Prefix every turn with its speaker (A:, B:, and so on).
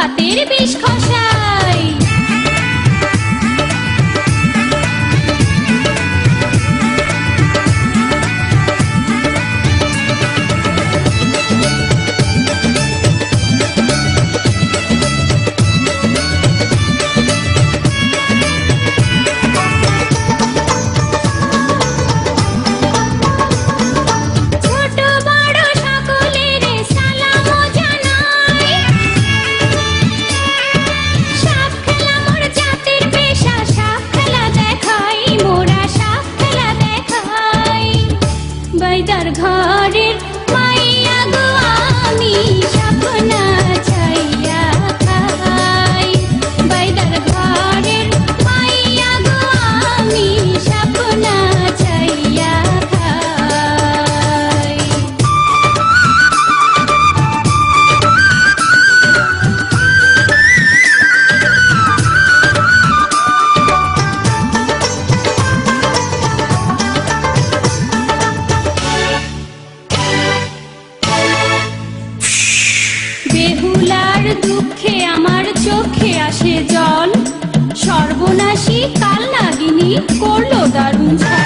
A: বাতের বিষ খসাই। বাইদার ঘরের মাইয়া গো আমি সাপনা ছাইয়া খাই। বাইদার ঘরের মাইয়া গো আমি সাপনা ছাইয়া খাই। বেহুলার দুঃখে আমার চোখে আসে জল, সর্বনাশী কাল নাগিনী করলো দারুণ ছল।